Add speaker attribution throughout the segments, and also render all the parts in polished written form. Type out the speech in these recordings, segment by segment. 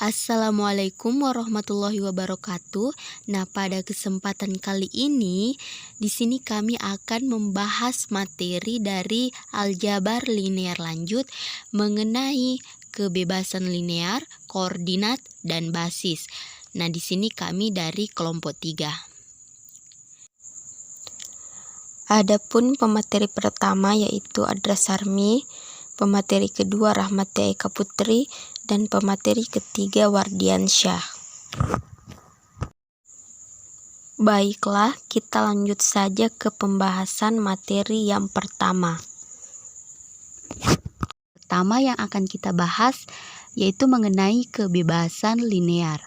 Speaker 1: Assalamualaikum warahmatullahi wabarakatuh. Nah, pada kesempatan kali ini, di sini kami akan membahas materi dari aljabar linear lanjut mengenai kebebasan linear, koordinat, dan basis. Nah, di sini kami dari kelompok 3.
Speaker 2: Adapun pemateri pertama yaitu Adra Sarmi, pemateri kedua Rahmatia Eka Putri, dan pemateri ketiga Wardiansyah. Baiklah, kita lanjut saja ke pembahasan materi yang pertama.
Speaker 1: Pertama yang akan kita bahas yaitu mengenai kebebasan linear.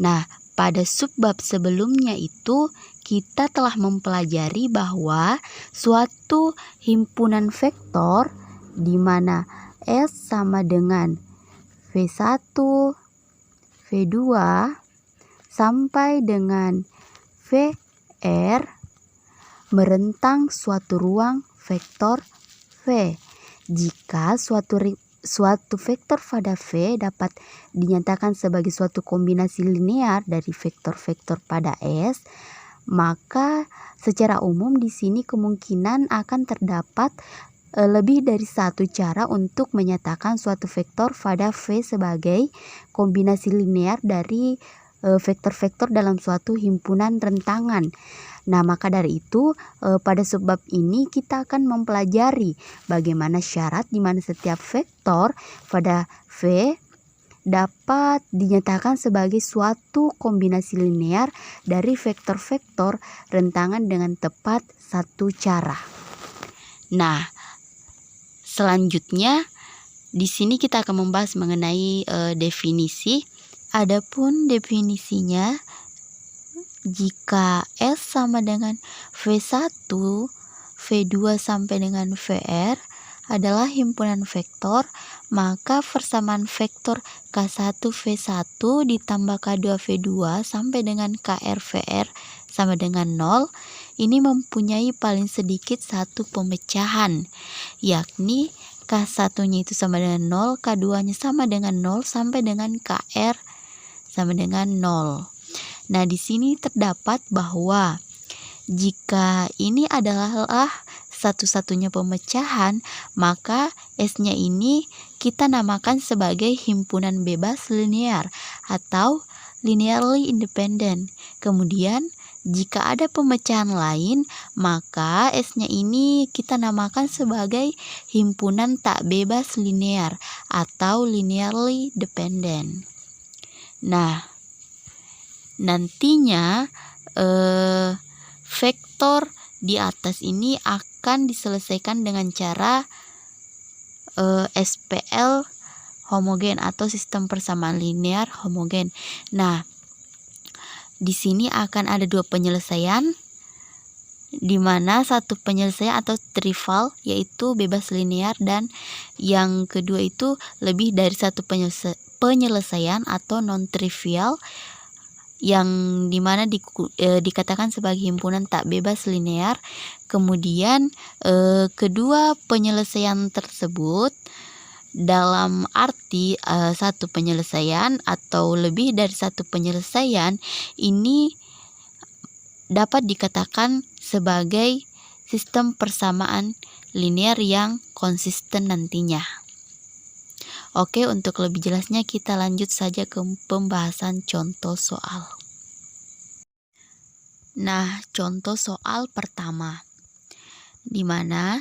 Speaker 1: Nah, pada subbab sebelumnya itu kita telah mempelajari bahwa suatu himpunan vektor di mana S sama dengan V1, V2 sampai dengan VR merentang suatu ruang vektor V. Jika suatu vektor pada V dapat dinyatakan sebagai suatu kombinasi linear dari vektor-vektor pada S, maka secara umum di sini kemungkinan akan terdapat lebih dari satu cara untuk menyatakan suatu vektor pada V sebagai kombinasi linear dari vektor-vektor dalam suatu himpunan rentangan. Nah, maka dari itu pada subbab ini kita akan mempelajari bagaimana syarat di mana setiap vektor pada V dapat dinyatakan sebagai suatu kombinasi linear dari vektor-vektor rentangan dengan tepat satu cara. Nah, selanjutnya di sini kita akan membahas mengenai definisi. Adapun definisinya, jika S sama dengan V1, V2 sampai dengan VR adalah himpunan vektor, maka persamaan vektor K1 V1 ditambah K2 V2 sampai dengan KR VR sama dengan 0 ini mempunyai paling sedikit satu pemecahan, yakni K1-nya itu sama dengan 0, K2-nya sama dengan 0 sampai dengan KR sama dengan 0. Nah, di sini terdapat bahwa jika ini adalah satu-satunya pemecahan, maka S-nya ini kita namakan sebagai himpunan bebas linear atau linearly independent. Kemudian, jika ada pemecahan lain, maka S-nya ini kita namakan sebagai himpunan tak bebas linear atau linearly dependent. Nah, nantinya vektor di atas ini akan diselesaikan dengan cara SPL homogen atau sistem persamaan linear homogen. Nah, di sini akan ada dua penyelesaian, di mana satu penyelesaian atau trivial yaitu bebas linear, dan yang kedua itu lebih dari satu penyelesaian atau non trivial yang dimana dikatakan sebagai himpunan tak bebas linear. Kemudian kedua penyelesaian tersebut dalam arti satu penyelesaian atau lebih dari satu penyelesaian ini dapat dikatakan sebagai sistem persamaan linear yang konsisten nantinya. Oke, untuk lebih jelasnya kita lanjut saja ke pembahasan contoh soal. Nah, contoh soal pertama, di mana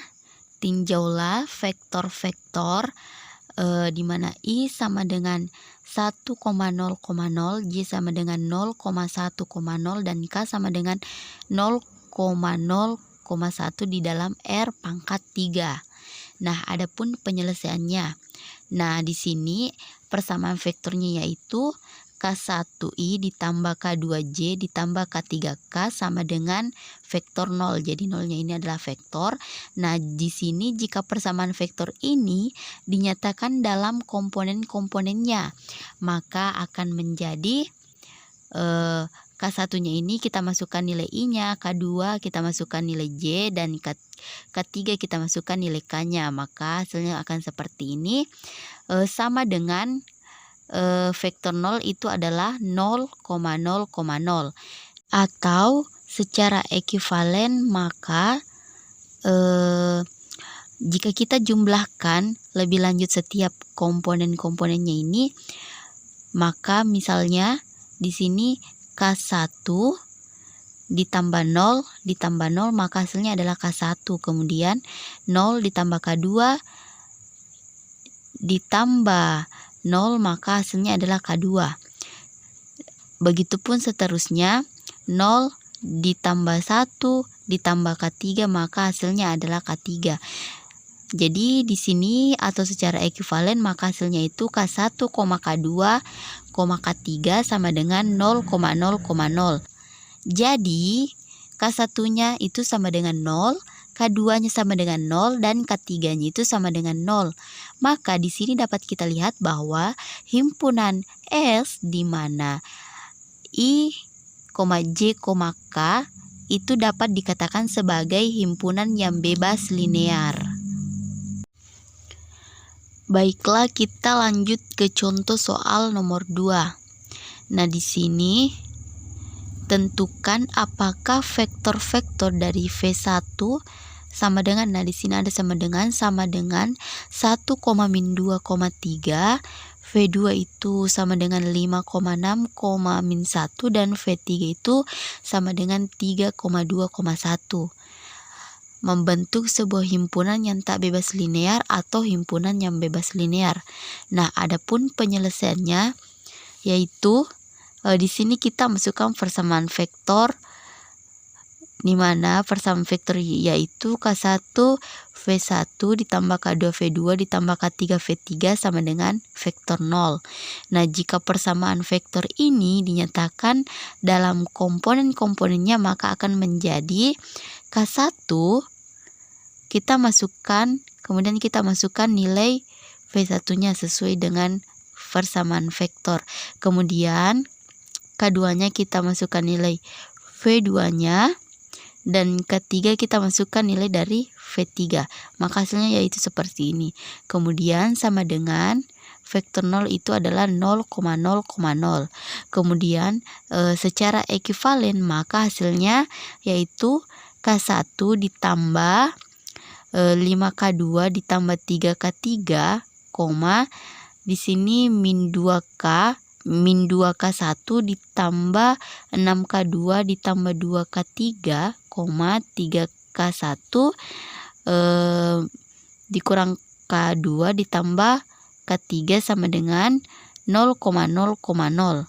Speaker 1: tinjaulah vektor-vektor di mana I sama dengan 1,0,0, J sama dengan 0,1,0, dan K sama dengan 0,0,1 di dalam R pangkat 3. Nah, adapun penyelesaiannya. Nah, di sini persamaan vektornya yaitu K1I ditambah K2J ditambah K3K sama dengan vektor 0. Jadi 0-nya ini adalah vektor. Nah, di sini jika persamaan vektor ini dinyatakan dalam komponen-komponennya, maka akan menjadi K1-nya ini kita masukkan nilai I-nya, K2 kita masukkan nilai J, dan K3 kita masukkan nilai K-nya. Maka hasilnya akan seperti ini, sama dengan vektor 0 itu adalah 0,0,0. Atau secara ekivalen maka jika kita jumlahkan lebih lanjut setiap komponen-komponennya ini, maka misalnya di sini K1 ditambah 0 maka hasilnya adalah K1. Kemudian 0 ditambah K2 ditambah 0 maka hasilnya adalah K2. Begitupun seterusnya 0 ditambah 1 ditambah K3 maka hasilnya adalah K3. Jadi di sini atau secara ekivalen maka hasilnya itu K1, K2, K3 sama dengan 0,0,0. Jadi K1-nya itu sama dengan 0, K2-nya sama dengan 0, dan K3-nya itu sama dengan 0. Maka di sini dapat kita lihat bahwa himpunan S di mana I, J, K itu dapat dikatakan sebagai himpunan yang bebas linear. Baiklah, kita lanjut ke contoh soal nomor 2. Nah, di sini tentukan apakah vektor-vektor dari V1 sama dengan, nah di sini ada sama dengan 1, min 2, 3, V2 itu sama dengan 5,6, min 1, dan V3 itu sama dengan 3,2,1. Membentuk sebuah himpunan yang tak bebas linear atau himpunan yang bebas linear. Nah, adapun penyelesaiannya yaitu di sini kita masukkan persamaan vektor, di mana persamaan vektor yaitu K1 V1 ditambah K2 V2 ditambah K3 V3 sama dengan vektor 0. Nah, jika persamaan vektor ini dinyatakan dalam komponen-komponennya maka akan menjadi K1 kita masukkan, kemudian kita masukkan nilai V1-nya sesuai dengan persamaan vektor. Kemudian K2-nya kita masukkan nilai V2-nya, dan K3 kita masukkan nilai dari V3. Maka hasilnya yaitu seperti ini. Kemudian sama dengan vektor 0 itu adalah 0,0,0. Kemudian secara ekivalen maka hasilnya yaitu K1 ditambah 5K2 ditambah 3K3, di sini min 2K1 ditambah 6K2 ditambah 2K3, 3K1 dikurang K2 ditambah K3 sama dengan 0,0,0.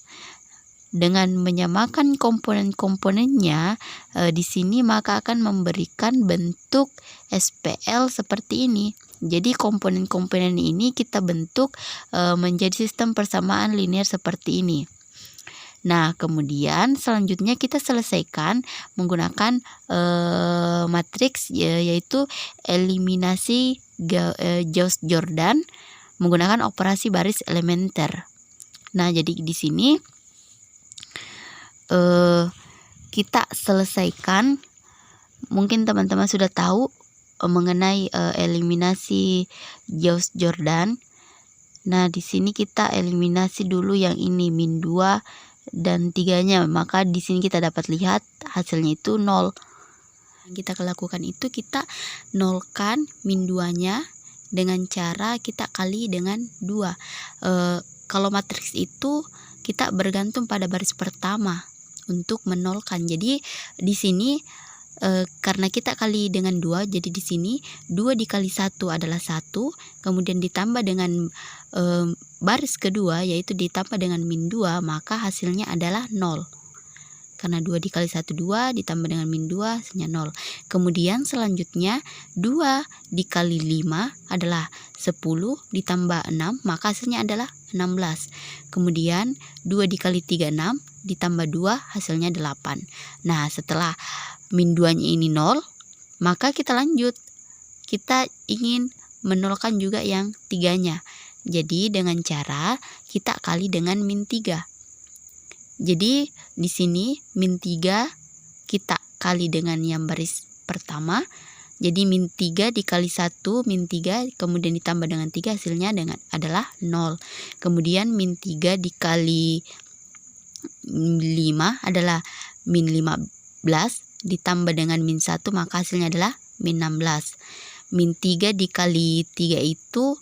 Speaker 1: Dengan menyamakan komponen-komponennya di sini maka akan memberikan bentuk SPL seperti ini. Jadi komponen-komponen ini kita bentuk menjadi sistem persamaan linear seperti ini. Nah, kemudian selanjutnya kita selesaikan menggunakan matriks yaitu eliminasi Gauss-Jordan menggunakan operasi baris elementer. Nah, jadi di sini kita selesaikan, mungkin teman-teman sudah tahu mengenai eliminasi Gauss-Jordan. Nah, di sini kita eliminasi dulu yang ini min 2 dan 3-nya, maka di sini kita dapat lihat hasilnya itu 0. Yang kita lakukan itu kita nolkan min 2-nya dengan cara kita kali dengan 2. Kalau matriks itu kita bergantung pada baris pertama untuk menolkan. Jadi di sini karena kita kali dengan 2, jadi di sini 2 dikali 1 adalah 1, kemudian ditambah dengan baris kedua yaitu ditambah dengan min 2, maka hasilnya adalah 0. Karena 2 dikali 1 2, ditambah dengan min 2 hasilnya 0. Kemudian selanjutnya 2 dikali 5 adalah 10, ditambah 6, maka hasilnya adalah 16. Kemudian 2 dikali 3 6, ditambah 2 hasilnya 8. Nah, setelah min 2-nya ini 0, maka kita lanjut. Kita ingin menolkan juga yang 3-nya. Jadi dengan cara kita kali dengan min 3. Jadi di sini min 3 kita kali dengan yang baris pertama. Jadi min 3 dikali 1, min 3 kemudian ditambah dengan 3 hasilnya adalah 0. Kemudian min 3 dikali 5 adalah min 15 ditambah dengan min 1 maka hasilnya adalah min 16. Min 3 dikali 3 itu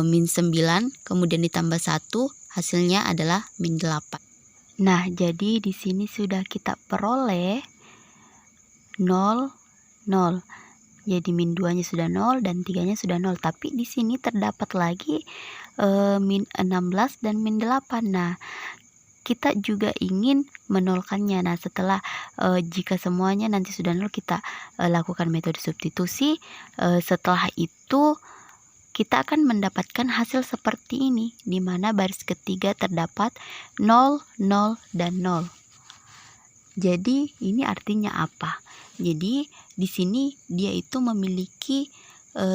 Speaker 1: min 9 kemudian ditambah 1 hasilnya adalah min 8. Nah, jadi di sini sudah kita peroleh 0, 0. Jadi min 2-nya sudah 0 dan 3-nya sudah 0. Tapi di sini terdapat lagi min 16 dan min 8. Nah, kita juga ingin menolkannya. Nah, setelah jika semuanya nanti sudah 0, kita lakukan metode substitusi. Setelah itu kita akan mendapatkan hasil seperti ini, di mana baris ketiga terdapat 0, 0, dan 0. Jadi ini artinya apa? Jadi di sini dia itu memiliki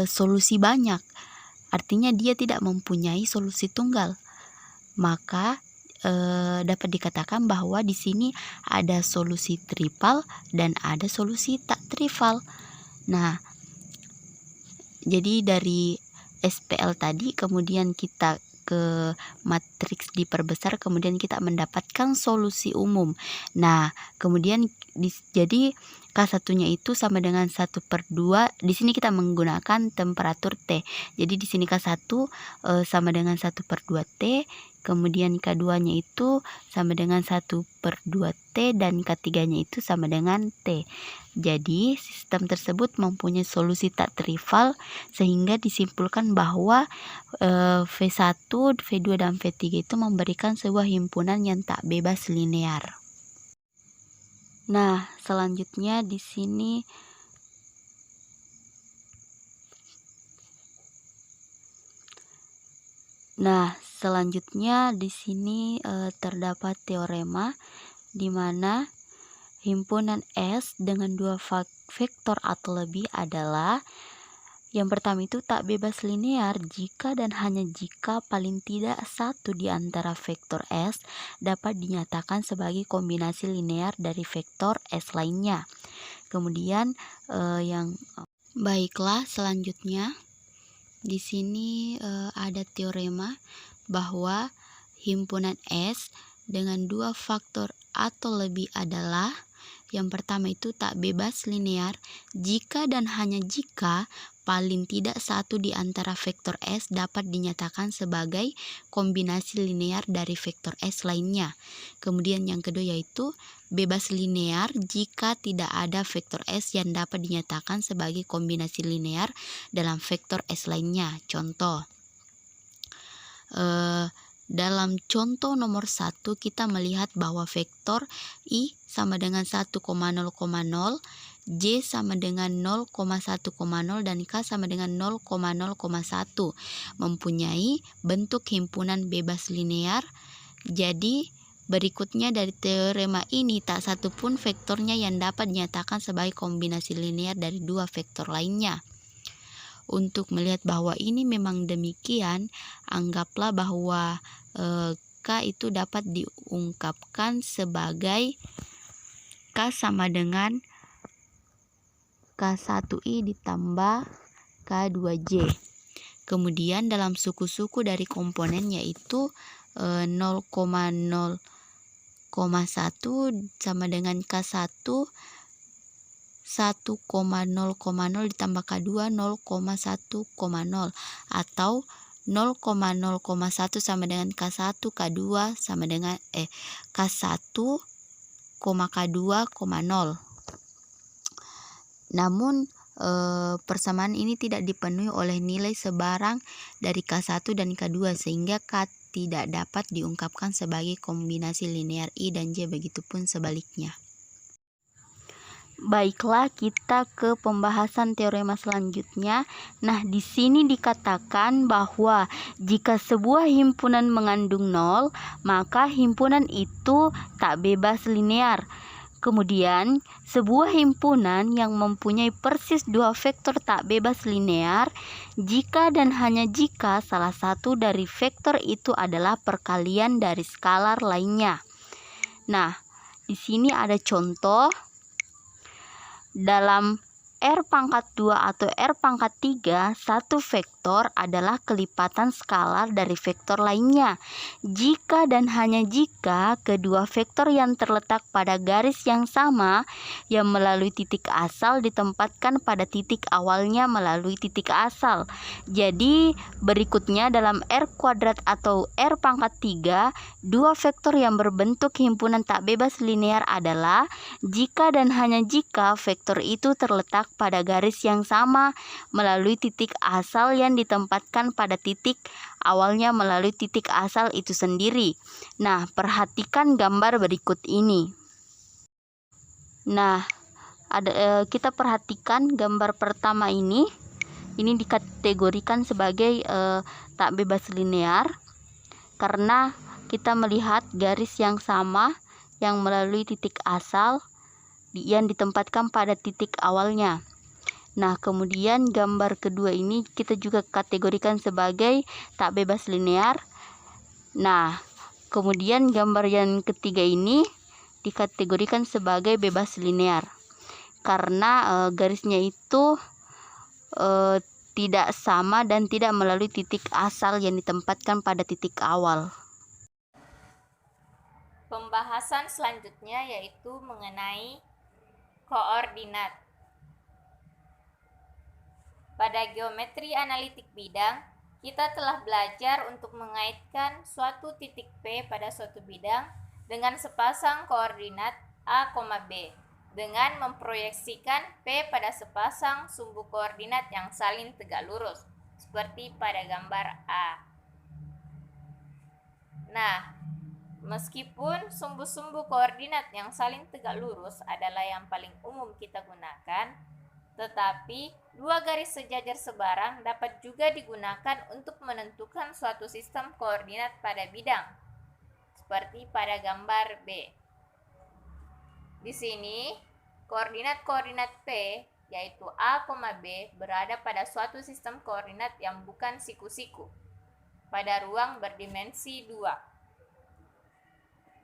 Speaker 1: solusi banyak. Artinya dia tidak mempunyai solusi tunggal. Maka dapat dikatakan bahwa di sini ada solusi trivial dan ada solusi tak trivial. Nah, jadi dari SPL tadi kemudian kita ke matriks diperbesar, kemudian kita mendapatkan solusi umum. Nah, kemudian jadi K1-nya itu sama dengan 1/2. Di sini kita menggunakan temperatur T. Jadi di sini K1 sama dengan 1/2 T. Kemudian K2-nya itu sama dengan 1/2 T dan K3-nya itu sama dengan T. Jadi sistem tersebut mempunyai solusi tak trivial sehingga disimpulkan bahwa V1, V2, dan V3 itu memberikan sebuah himpunan yang tak bebas linear. Nah, selanjutnya di sini terdapat teorema di mana himpunan S dengan dua vektor atau lebih adalah yang pertama itu tak bebas linear jika dan hanya jika paling tidak satu di antara vektor S dapat dinyatakan sebagai kombinasi linear dari vektor S lainnya. Kemudian baiklah, selanjutnya di sini ada teorema bahwa himpunan S dengan dua faktor atau lebih adalah yang pertama itu tak bebas linear jika dan hanya jika paling tidak satu di antara vektor S dapat dinyatakan sebagai kombinasi linear dari vektor S lainnya. Kemudian yang kedua yaitu bebas linear jika tidak ada vektor S yang dapat dinyatakan sebagai kombinasi linear dalam vektor S lainnya. Contoh, dalam contoh nomor 1 kita melihat bahwa vektor I sama dengan 1,0,0, J sama dengan 0,1,0 dan K sama dengan 0,0,1 mempunyai bentuk himpunan bebas linear. Jadi berikutnya dari teorema ini tak satu pun vektornya yang dapat dinyatakan sebagai kombinasi linear dari dua vektor lainnya. Untuk melihat bahwa ini memang demikian, anggaplah bahwa K itu dapat diungkapkan sebagai K sama dengan K1I ditambah K2J. Kemudian dalam suku-suku dari komponen yaitu 0,0,1 sama dengan K1 1,0,0 ditambah K2 0,1,0 atau 0,0,1 sama dengan K1, K2 sama dengan K1, K2, 0. Namun persamaan ini tidak dipenuhi oleh nilai sebarang dari K1 dan K2 sehingga K tidak dapat diungkapkan sebagai kombinasi linear I dan J, begitupun sebaliknya. Baiklah, kita ke pembahasan teorema selanjutnya. Nah, di sini dikatakan bahwa jika sebuah himpunan mengandung 0, maka himpunan itu tak bebas linear. Kemudian, sebuah himpunan yang mempunyai persis dua vektor tak bebas linear jika dan hanya jika salah satu dari vektor itu adalah perkalian dari skalar lainnya. Nah, di sini ada contoh. Dalam R pangkat 2 atau R pangkat 3, satu vektor adalah kelipatan skalar dari vektor lainnya. Jika dan hanya jika kedua vektor yang terletak pada garis yang sama yang melalui titik asal ditempatkan pada titik awalnya melalui titik asal. Jadi, berikutnya dalam R kuadrat atau R pangkat 3, dua vektor yang berbentuk himpunan tak bebas linear adalah jika dan hanya jika vektor itu terletak pada garis yang sama melalui titik asal yang ditempatkan pada titik awalnya melalui titik asal itu sendiri. Nah, perhatikan gambar berikut ini. Nah, kita perhatikan gambar pertama ini dikategorikan sebagai tak bebas linear karena kita melihat garis yang sama yang melalui titik asal yang ditempatkan pada titik awalnya. Nah, kemudian gambar kedua ini kita juga kategorikan sebagai tak bebas linear. Nah, kemudian gambar yang ketiga ini dikategorikan sebagai bebas linear karena garisnya itu tidak sama dan tidak melalui titik asal yang ditempatkan pada titik awal.
Speaker 3: Pembahasan selanjutnya yaitu mengenai koordinat. Pada geometri analitik bidang, kita telah belajar untuk mengaitkan suatu titik P pada suatu bidang dengan sepasang koordinat A, B, dengan memproyeksikan P pada sepasang sumbu koordinat yang saling tegak lurus, seperti pada gambar A. Nah, meskipun sumbu-sumbu koordinat yang saling tegak lurus adalah yang paling umum kita gunakan, tetapi dua garis sejajar sebarang dapat juga digunakan untuk menentukan suatu sistem koordinat pada bidang, seperti pada gambar B. Di sini, koordinat-koordinat P, yaitu A, B, berada pada suatu sistem koordinat yang bukan siku-siku, pada ruang berdimensi 2.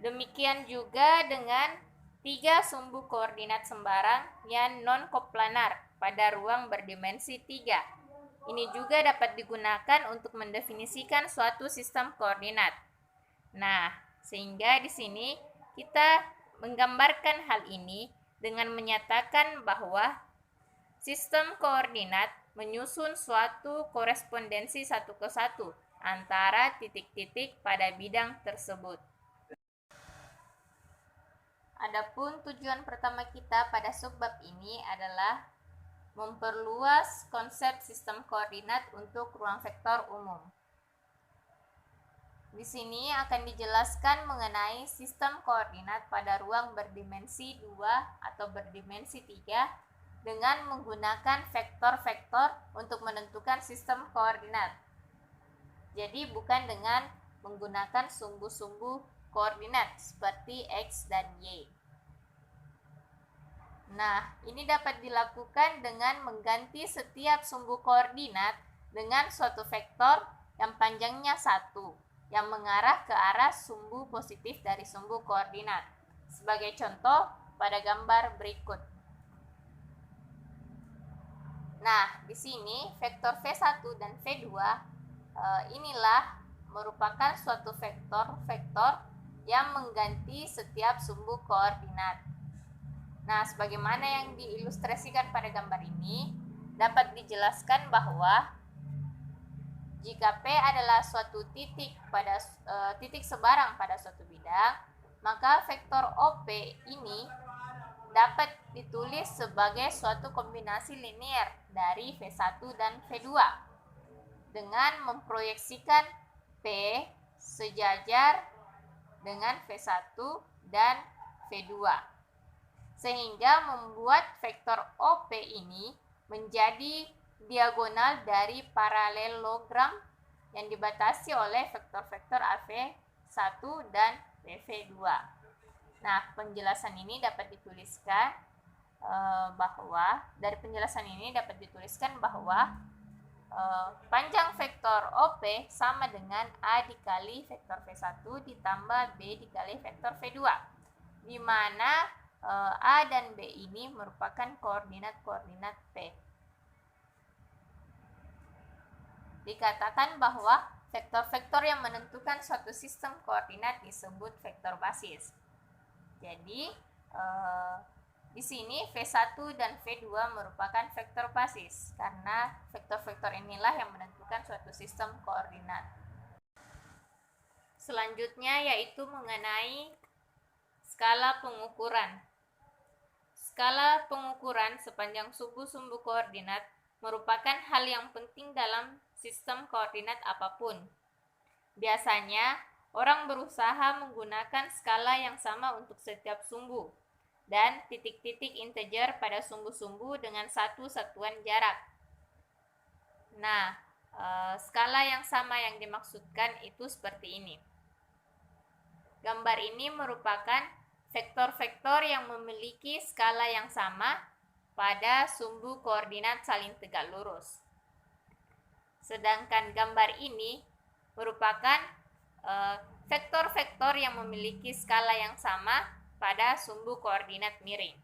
Speaker 3: Demikian juga dengan tiga sumbu koordinat sembarang yang non-koplanar pada ruang berdimensi 3. Ini juga dapat digunakan untuk mendefinisikan suatu sistem koordinat. Nah, sehingga di sini kita menggambarkan hal ini dengan menyatakan bahwa sistem koordinat menyusun suatu korespondensi satu ke satu antara titik-titik pada bidang tersebut. Adapun tujuan pertama kita pada subbab ini adalah memperluas konsep sistem koordinat untuk ruang vektor umum. Di sini akan dijelaskan mengenai sistem koordinat pada ruang berdimensi 2 atau berdimensi 3 dengan menggunakan vektor-vektor untuk menentukan sistem koordinat. Jadi bukan dengan menggunakan sumbu-sumbu koordinat seperti X dan Y. Nah, ini dapat dilakukan dengan mengganti setiap sumbu koordinat dengan suatu vektor yang panjangnya 1, yang mengarah ke arah sumbu positif dari sumbu koordinat. Sebagai contoh pada gambar berikut. Nah, di sini vektor V1 dan V2 inilah merupakan suatu vektor-vektor yang mengganti setiap sumbu koordinat. Nah, sebagaimana yang diilustrasikan pada gambar ini, dapat dijelaskan bahwa jika P adalah suatu titik sebarang pada suatu bidang, maka vektor OP ini dapat ditulis sebagai suatu kombinasi linear dari V1 dan V2 dengan memproyeksikan P sejajar dengan V1 dan V2, sehingga membuat vektor OP ini menjadi diagonal dari paralelogram yang dibatasi oleh vektor-vektor AV1 dan BV2. Nah, penjelasan ini dapat dituliskan bahwa panjang vektor OP sama dengan A dikali vektor V1 ditambah B dikali vektor V2, di mana A dan B ini merupakan koordinat-koordinat P. Dikatakan bahwa vektor-vektor yang menentukan suatu sistem koordinat disebut vektor basis. Jadi, di sini V1 dan V2 merupakan vektor basis karena vektor-vektor inilah yang menentukan suatu sistem koordinat. Selanjutnya yaitu mengenai skala pengukuran. Skala pengukuran sepanjang sumbu-sumbu koordinat merupakan hal yang penting dalam sistem koordinat apapun. Biasanya, orang berusaha menggunakan skala yang sama untuk setiap sumbu dan titik-titik integer pada sumbu-sumbu dengan satu satuan jarak. Nah, skala yang sama yang dimaksudkan itu seperti ini. Gambar ini merupakan vektor-vektor yang memiliki skala yang sama pada sumbu koordinat saling tegak lurus. Sedangkan gambar ini merupakan vektor-vektor yang memiliki skala yang sama pada sumbu koordinat miring.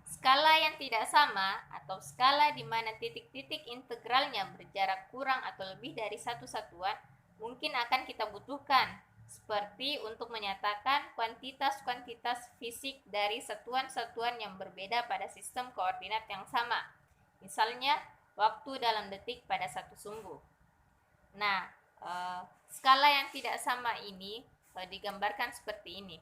Speaker 3: Skala yang tidak sama atau skala di mana titik-titik integralnya berjarak kurang atau lebih dari satu satuan mungkin akan kita butuhkan, seperti untuk menyatakan kuantitas-kuantitas fisik dari satuan-satuan yang berbeda pada sistem koordinat yang sama. Misalnya, waktu dalam detik pada satu sumbu. Nah, skala yang tidak sama ini digambarkan seperti ini.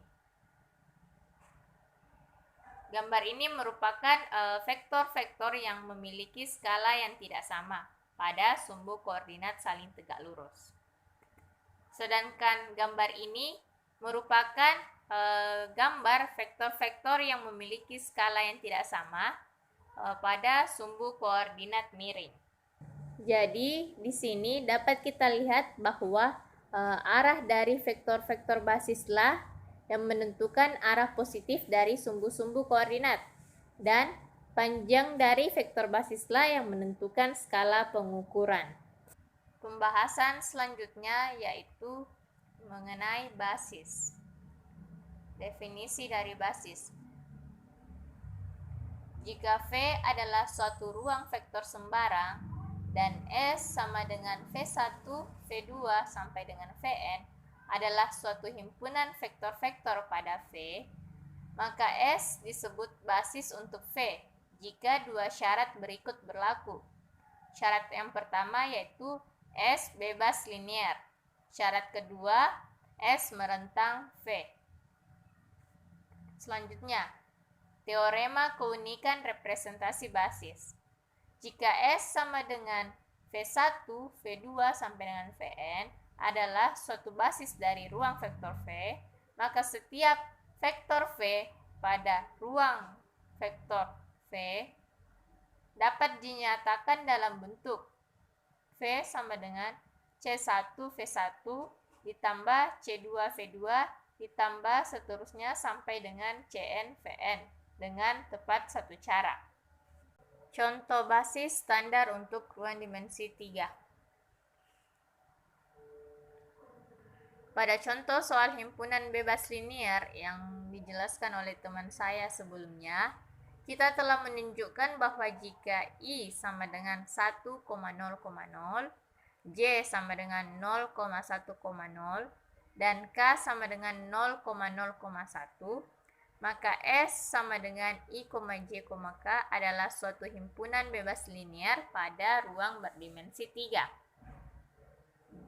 Speaker 3: Gambar ini merupakan vektor-vektor yang memiliki skala yang tidak sama pada sumbu koordinat saling tegak lurus. Sedangkan gambar ini merupakan gambar vektor-vektor yang memiliki skala yang tidak sama pada sumbu koordinat miring. Jadi, di sini dapat kita lihat bahwa arah dari vektor-vektor basislah yang menentukan arah positif dari sumbu-sumbu koordinat, dan panjang dari vektor basislah yang menentukan skala pengukuran. Pembahasan selanjutnya yaitu mengenai basis. Definisi dari basis. Jika V adalah suatu ruang vektor sembarang dan S sama dengan V1, V2 sampai dengan Vn adalah suatu himpunan vektor-vektor pada V, maka S disebut basis untuk V jika dua syarat berikut berlaku. Syarat yang pertama yaitu S bebas linier. Syarat kedua, S merentang V. Selanjutnya, teorema keunikan representasi basis. Jika S sama dengan V1, V2 sampai dengan Vn adalah suatu basis dari ruang vektor V, maka setiap vektor V pada ruang vektor V dapat dinyatakan dalam bentuk V sama dengan C1 V1 ditambah C2 V2 ditambah seterusnya sampai dengan Cn Vn dengan tepat satu cara. Contoh basis standar untuk ruang dimensi 3. Pada contoh soal himpunan bebas linier yang dijelaskan oleh teman saya sebelumnya, kita telah menunjukkan bahwa jika I sama dengan 1,0,0, J sama dengan 0,1,0, dan K sama dengan 0,0,1, maka S sama dengan I, J, K adalah suatu himpunan bebas linier pada ruang berdimensi 3.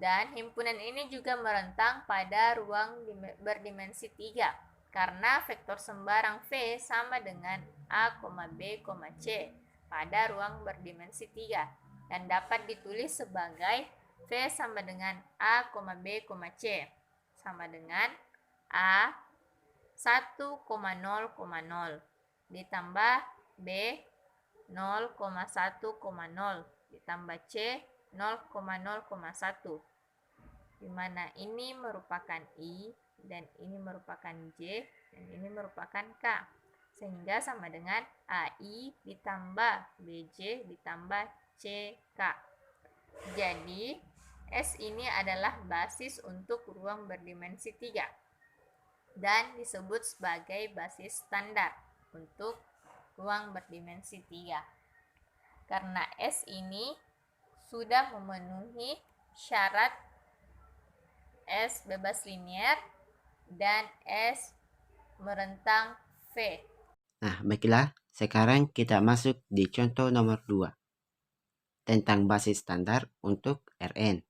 Speaker 3: Dan himpunan ini juga merentang pada ruang berdimensi 3. Karena vektor sembarang V sama dengan A, B, C pada ruang berdimensi 3 dan dapat ditulis sebagai V sama dengan A, B, C sama dengan A 1,0,0 ditambah B 0,1,0 ditambah C 0,0,1, di mana ini merupakan I dan ini merupakan J dan ini merupakan K, sehingga sama dengan AI ditambah BJ ditambah CK. Jadi S ini adalah basis untuk ruang berdimensi 3. dan disebut sebagai basis standar untuk ruang berdimensi 3. Karena S ini sudah memenuhi syarat S bebas linear dan S merentang V.
Speaker 4: Nah, baiklah, sekarang kita masuk di contoh nomor 2 tentang basis standar untuk Rn.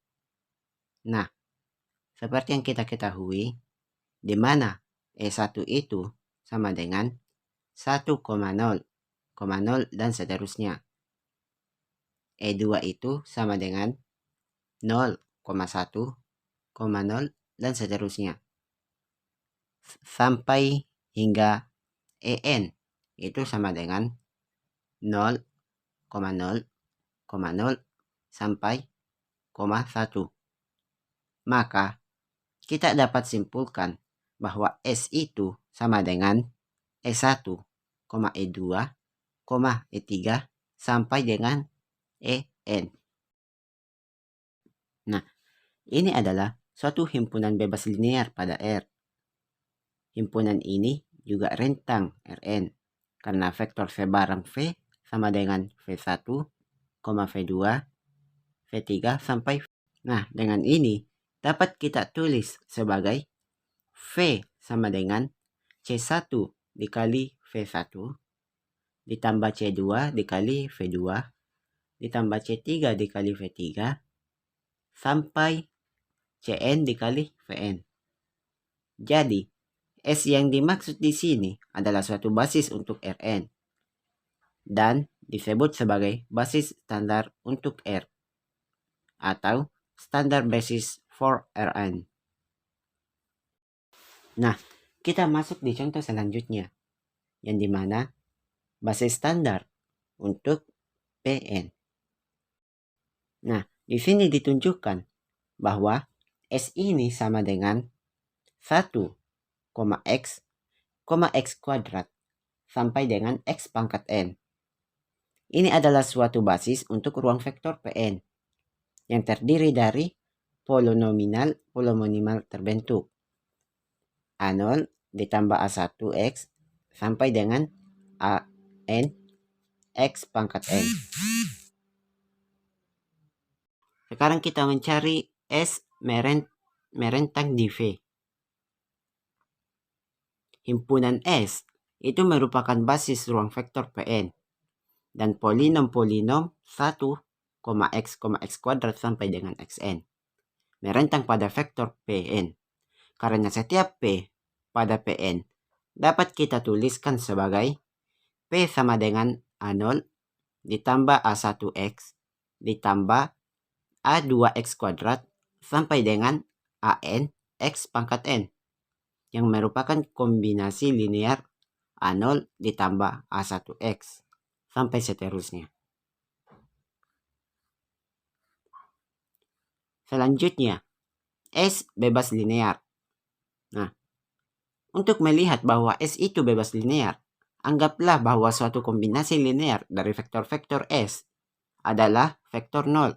Speaker 4: Nah, seperti yang kita ketahui, di mana E1 itu sama dengan 1,0, 0 dan seterusnya. E2 itu sama dengan 0,1, 0 dan seterusnya. Sampai hingga En itu sama dengan 0,0, 0 sampai 1. Maka kita dapat simpulkan bahwa S itu sama dengan E1, E2, E3 sampai dengan En. Nah, ini adalah suatu himpunan bebas linear pada R. Himpunan ini juga rentang Rn karena vektor V barang V sama dengan V1, V2, V3 sampai V. Nah, dengan ini dapat kita tulis sebagai V sama dengan C1 dikali V1 ditambah C2 dikali V2 ditambah C3 dikali V3 sampai Cn dikali Vn. Jadi, S yang dimaksud di sini adalah suatu basis untuk Rn dan disebut sebagai basis standar untuk R atau standard basis for Rn. Nah, kita masuk di contoh selanjutnya yang dimana basis standar untuk Pn. Nah, di sini ditunjukkan bahwa S ini sama dengan 1, x, x kuadrat sampai dengan x pangkat n. Ini adalah suatu basis untuk ruang vektor Pn yang terdiri dari polinomial terbentuk A0 ditambah A1x sampai dengan An x pangkat n. Sekarang kita mencari S merentang di V. Himpunan S itu merupakan basis ruang vektor Pn dan polinom 1, x kuadrat sampai dengan xn merentang pada vektor Pn. Karena setiap P pada Pn dapat kita tuliskan sebagai P sama dengan A0 ditambah A1x ditambah A2x kuadrat sampai dengan An x pangkat n yang merupakan kombinasi linear A0 ditambah A1x sampai seterusnya. Selanjutnya, S bebas linear. Nah, untuk melihat bahwa S itu bebas linear, anggaplah bahwa suatu kombinasi linear dari vektor-vektor S adalah vektor 0,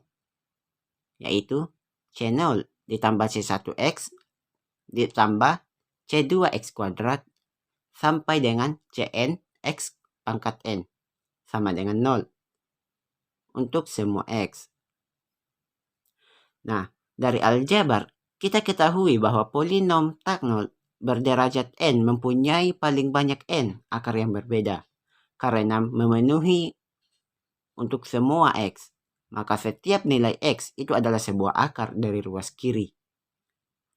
Speaker 4: yaitu C0 ditambah C1x ditambah C2x kuadrat sampai dengan Cn x pangkat n sama dengan 0 untuk semua x. Nah, dari aljabar kita ketahui bahwa polinom tak 0 berderajat n mempunyai paling banyak n akar yang berbeda karena memenuhi untuk semua x. Maka setiap nilai x itu adalah sebuah akar dari ruas kiri.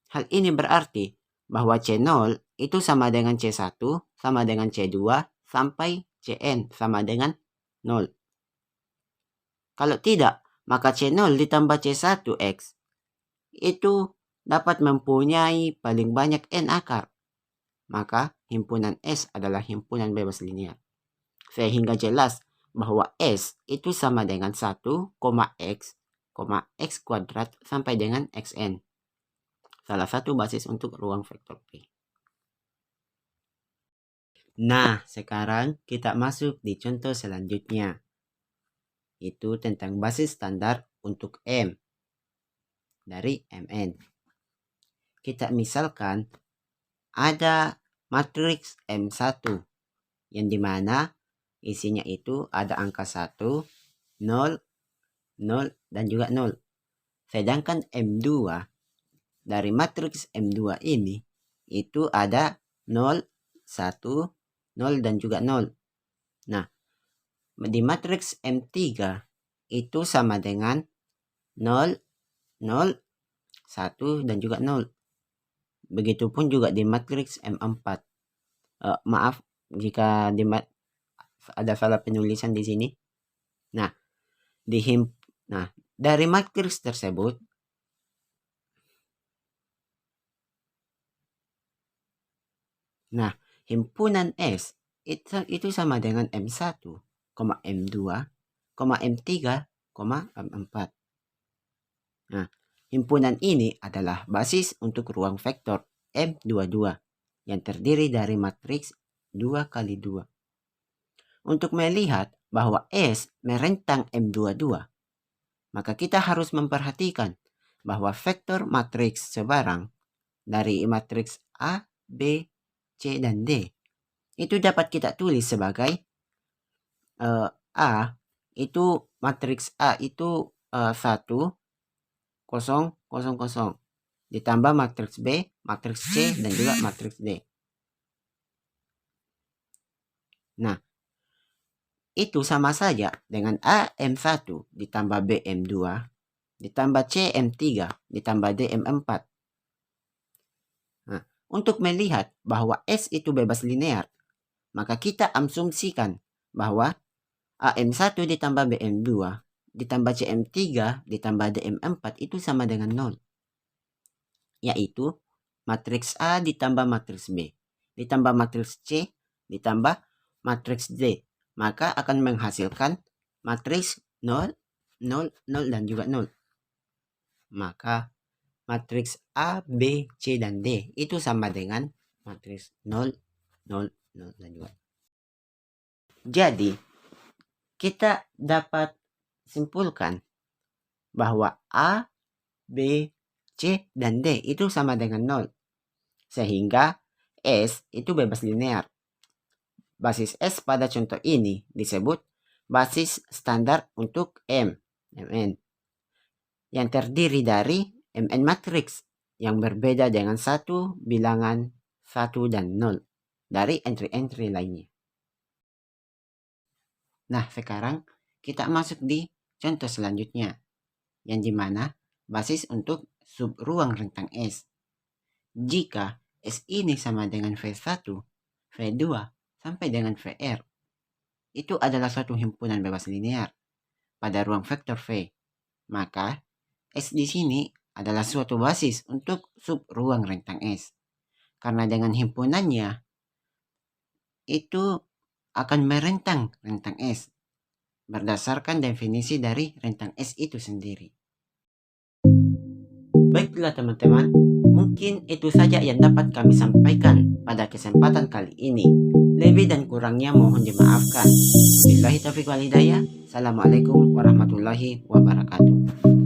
Speaker 4: Hal ini berarti bahwa C0 itu sama dengan C1 sama dengan C2 sampai Cn sama dengan 0. Kalau tidak, maka C0 ditambah C1x itu dapat mempunyai paling banyak n akar. Maka himpunan S adalah himpunan bebas linear. Sehingga jelas bahwa S itu sama dengan 1, x kuadrat sampai dengan xn. Salah satu basis untuk ruang vektor P. Nah, sekarang kita masuk di contoh selanjutnya. Itu tentang basis standar untuk M dari Mn. Kita misalkan ada matriks M1 yang dimana isinya itu ada angka 1, 0, 0, dan juga 0. Sedangkan M2 dari matriks M2 ini itu ada 0, 1, 0, dan juga 0. Nah, di matriks M3 itu sama dengan 0, 0, 1, dan juga 0. Begitupun juga di matriks M4. Maaf jika ada salah penulisan di sini. Nah, dari matriks tersebut himpunan S itu sama dengan M1, M2, M3, M4. Nah, himpunan ini adalah basis untuk ruang vektor M22 yang terdiri dari matriks 2 kali 2. Untuk melihat bahwa S merentang M22, maka kita harus memperhatikan bahwa vektor matriks sebarang dari matriks A, B, C, dan D itu dapat kita tulis sebagai matriks A itu 1, 0, 0, 0 ditambah matriks B, matriks C, dan juga matriks D. Nah, itu sama saja dengan A M1 ditambah B M2 ditambah C M3 ditambah D M4. Nah, untuk melihat bahwa S itu bebas linear, maka kita asumsikan bahwa AM1 ditambah BM2 ditambah CM3 ditambah DM4 itu sama dengan 0. Yaitu matriks A ditambah matriks B ditambah matriks C ditambah matriks D. Maka akan menghasilkan matriks 0, 0, 0, dan juga 0. Maka matriks A, B, C, dan D itu sama dengan matriks 0, 0, 0, dan juga. Jadi, kita dapat simpulkan bahwa A, B, C, dan D itu sama dengan 0. Sehingga S itu bebas linear. Basis S pada contoh ini disebut basis standar untuk Mn, yang terdiri dari Mn matriks yang berbeda dengan satu bilangan 1 dan 0 dari entry-entry lainnya. Nah, sekarang kita masuk di contoh selanjutnya, yang dimana basis untuk subruang rentang S. Jika S ini sama dengan V1, V2, sampai dengan VR, itu adalah suatu himpunan bebas linear pada ruang vektor V. Maka S di sini adalah suatu basis untuk subruang rentang S. Karena dengan himpunannya itu akan merentang rentang S berdasarkan definisi dari rentang S itu sendiri. Baiklah teman-teman, mungkin itu saja yang dapat kami sampaikan pada kesempatan kali ini. Lebih dan kurangnya mohon dimaafkan. Wabillahi taufiq wal hidayah. Assalamualaikum warahmatullahi wabarakatuh.